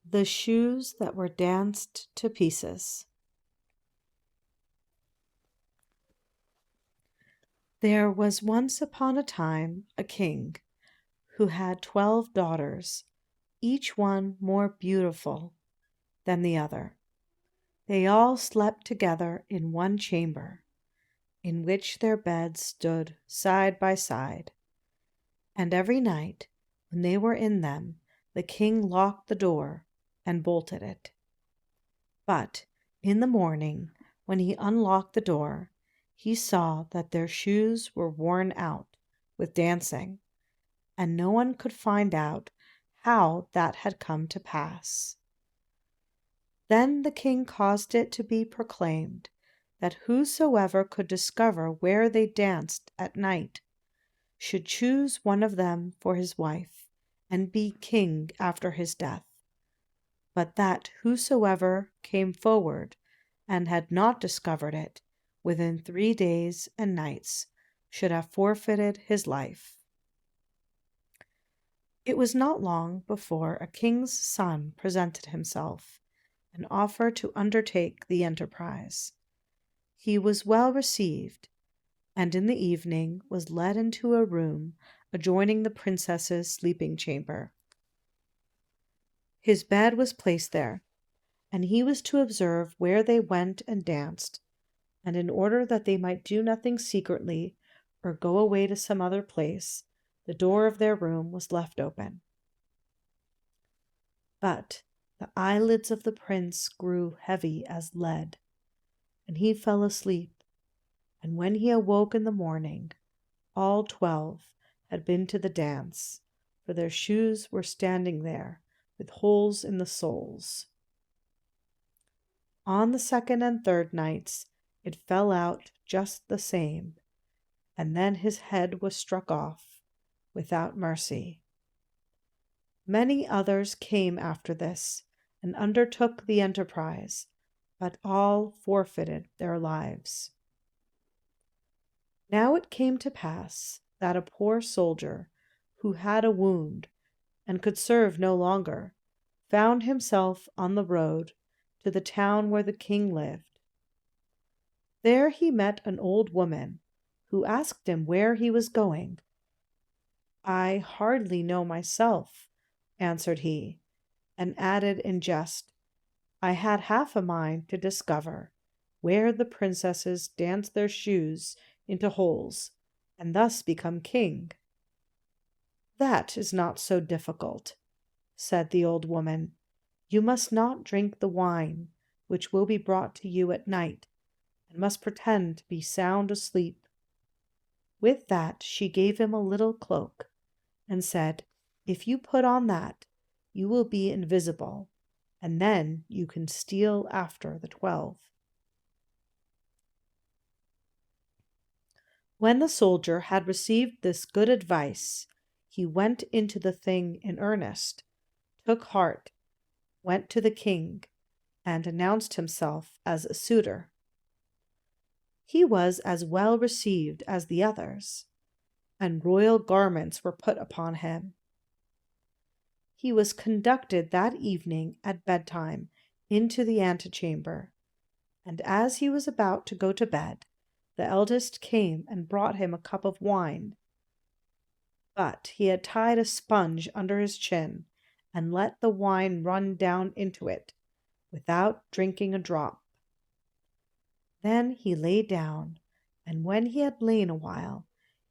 The shoes that were danced to pieces. There was once upon a time a king who had 12 daughters, each one more beautiful than the other. They all slept together in one chamber, in which their beds stood side by side, and every night when they were in them, the king locked the door and bolted it. But in the morning, when he unlocked the door, he saw that their shoes were worn out with dancing, and no one could find out how that had come to pass. Then the king caused it to be proclaimed that whosoever could discover where they danced at night should choose one of them for his wife and be king after his death, but that whosoever came forward and had not discovered it within 3 days and nights should have forfeited his life. It was not long before a king's son presented himself and offered to undertake the enterprise. He was well received, and in the evening was led into a room adjoining the princess's sleeping chamber. His bed was placed there, and he was to observe where they went and danced, and in order that they might do nothing secretly or go away to some other place, the door of their room was left open. But the eyelids of the prince grew heavy as lead, and he fell asleep, and when he awoke in the morning, all 12 had been to the dance, for their shoes were standing there with holes in the soles. On the second and third nights it fell out just the same, and then his head was struck off without mercy. Many others came after this and undertook the enterprise, but all forfeited their lives. Now it came to pass that a poor soldier who had a wound and could serve no longer found himself on the road to the town where the king lived. There he met an old woman who asked him where he was going. "I hardly know myself," answered he, and added in jest, "I had half a mind to discover where the princesses dance their shoes into holes, and thus become king." "That is not so difficult," said the old woman. "You must not drink the wine which will be brought to you at night, and must pretend to be sound asleep." With that she gave him a little cloak, and said, "If you put on that, you will be invisible, and then you can steal after the 12. When the soldier had received this good advice, he went into the thing in earnest, took heart, went to the king, and announced himself as a suitor. He was as well received as the others, and royal garments were put upon him. He was conducted that evening at bedtime into the antechamber, and as he was about to go to bed, the eldest came and brought him a cup of wine. But he had tied a sponge under his chin and let the wine run down into it without drinking a drop. Then he lay down, and when he had lain a while,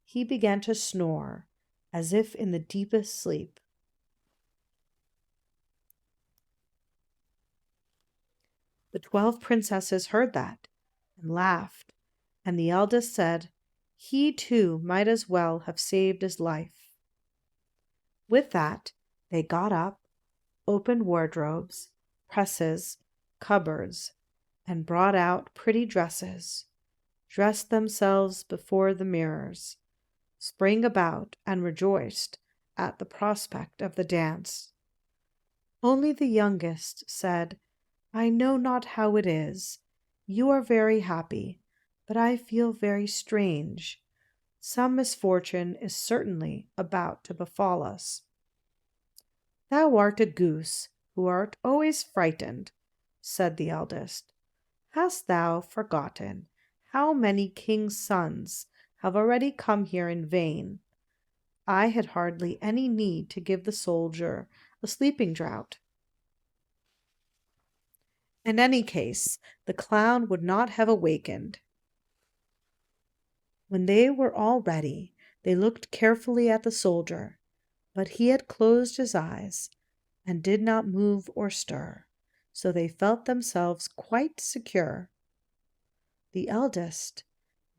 he began to snore as if in the deepest sleep. The 12 princesses heard that and laughed, and the eldest said he too might as well have saved his life. With that, they got up, opened wardrobes, presses, cupboards, and brought out pretty dresses, dressed themselves before the mirrors, sprang about and rejoiced at the prospect of the dance. Only the youngest said, "I know not how it is. You are very happy, but I feel very strange. Some misfortune is certainly about to befall us." "Thou art a goose who art always frightened," said the eldest. "Hast thou forgotten how many kings' sons have already come here in vain? I had hardly any need to give the soldier a sleeping draught. In any case, the clown would not have awakened." When they were all ready, they looked carefully at the soldier, but he had closed his eyes and did not move or stir, so they felt themselves quite secure. The eldest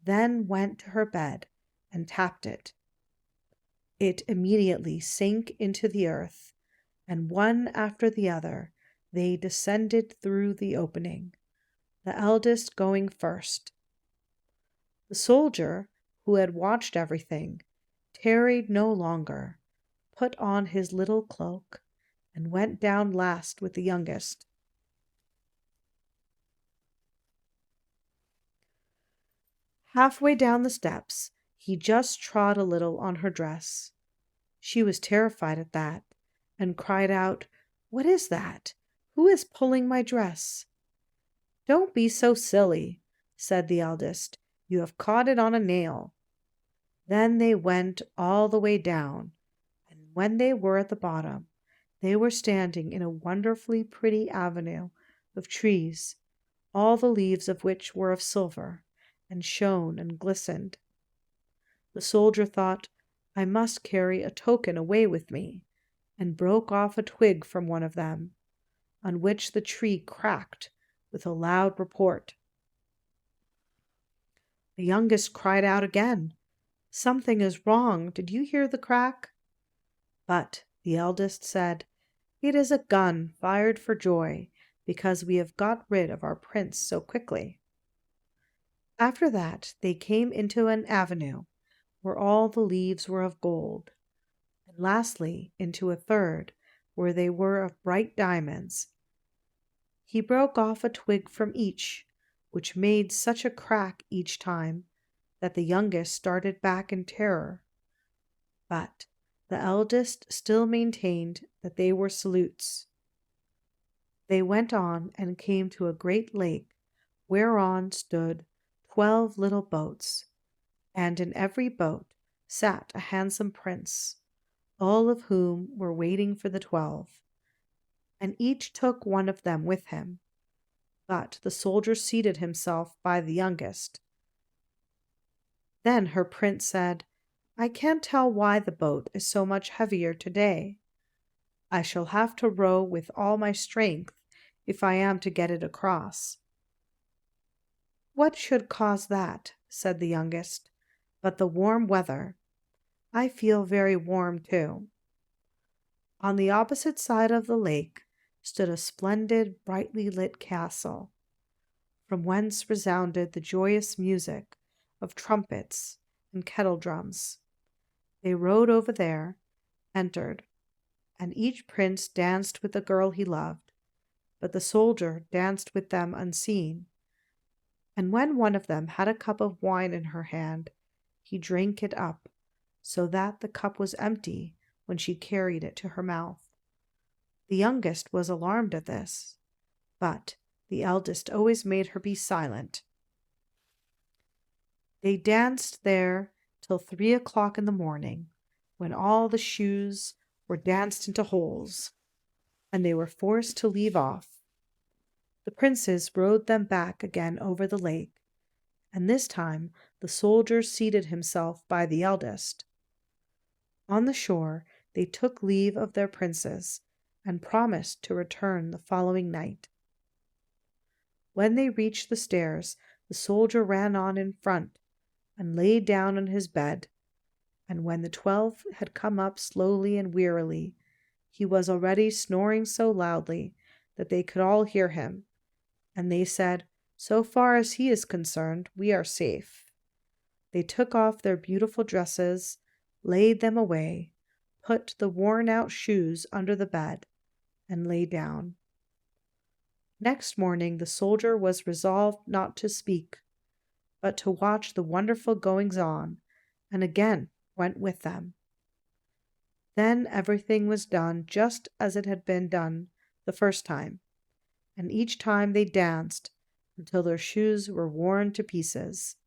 then went to her bed and tapped it. It immediately sank into the earth, and one after the other they descended through the opening, the eldest going first. The soldier, who had watched everything, tarried no longer, put on his little cloak, and went down last with the youngest. Halfway down the steps, he just trod a little on her dress. She was terrified at that, and cried out, "What is that? Who is pulling my dress?" "Don't be so silly," said the eldest. "You have caught it on a nail." Then they went all the way down, and when they were at the bottom, they were standing in a wonderfully pretty avenue of trees, all the leaves of which were of silver, and shone and glistened. The soldier thought, "I must carry a token away with me," and broke off a twig from one of them, on which the tree cracked with a loud report. The youngest cried out again, "Something is wrong. Did you hear the crack?" But the eldest said, "It is a gun fired for joy, because we have got rid of our prince so quickly." After that they came into an avenue where all the leaves were of gold, and lastly into a third where they were of bright diamonds. He broke off a twig from each, which made such a crack each time that the youngest started back in terror. But the eldest still maintained that they were salutes. They went on and came to a great lake, whereon stood 12 little boats, and in every boat sat a handsome prince, all of whom were waiting for the 12, and each took one of them with him. But the soldier seated himself by the youngest. Then her prince said, "I can't tell why the boat is so much heavier today. I shall have to row with all my strength if I am to get it across." "What should cause that?" said the youngest, "but the warm weather. I feel very warm too." On the opposite side of the lake stood a splendid, brightly lit castle, from whence resounded the joyous music of trumpets and kettle drums. They rode over there, entered, and each prince danced with the girl he loved, but the soldier danced with them unseen. And when one of them had a cup of wine in her hand, he drank it up, so that the cup was empty when she carried it to her mouth. The youngest was alarmed at this, but the eldest always made her be silent. They danced there till 3 o'clock in the morning, when all the shoes were danced into holes, and they were forced to leave off. The princes rowed them back again over the lake, and this time the soldier seated himself by the eldest. On the shore they took leave of their princes, and promised to return the following night. When they reached the stairs, the soldier ran on in front, and lay down on his bed, and when the 12 had come up slowly and wearily, he was already snoring so loudly that they could all hear him, and they said, "So far as he is concerned, we are safe." They took off their beautiful dresses, laid them away, put the worn-out shoes under the bed, and lay down. Next morning the soldier was resolved not to speak, but to watch the wonderful goings-on, and again went with them. Then everything was done just as it had been done the first time, and each time they danced until their shoes were worn to pieces.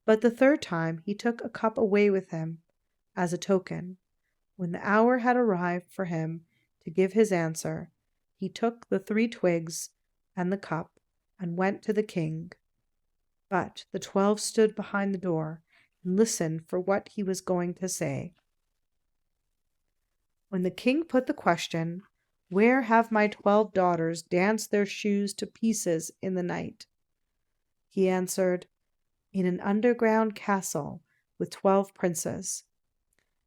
But the third time he took a cup away with him as a token. When the hour had arrived for him to give his answer, he took the 3 twigs and the cup and went to the king. But the 12 stood behind the door and listened for what he was going to say. When the king put the question, "Where have my 12 daughters danced their shoes to pieces in the night?" he answered, "In an underground castle with 12 princes,"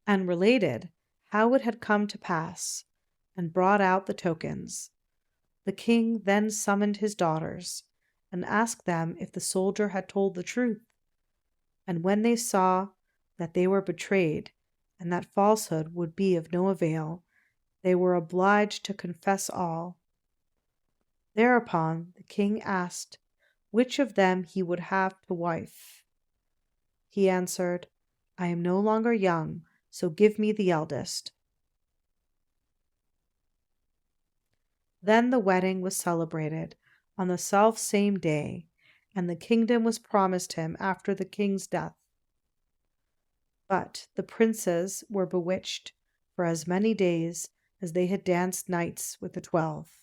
and related how it had come to pass, and brought out the tokens. The king then summoned his daughters, and asked them if the soldier had told the truth. And when they saw that they were betrayed, and that falsehood would be of no avail, they were obliged to confess all. Thereupon the king asked which of them he would have to wife. He answered, "I am no longer young, so give me the eldest." Then the wedding was celebrated on the self-same day, and the kingdom was promised him after the king's death. But the princes were bewitched for as many days as they had danced nights with the 12.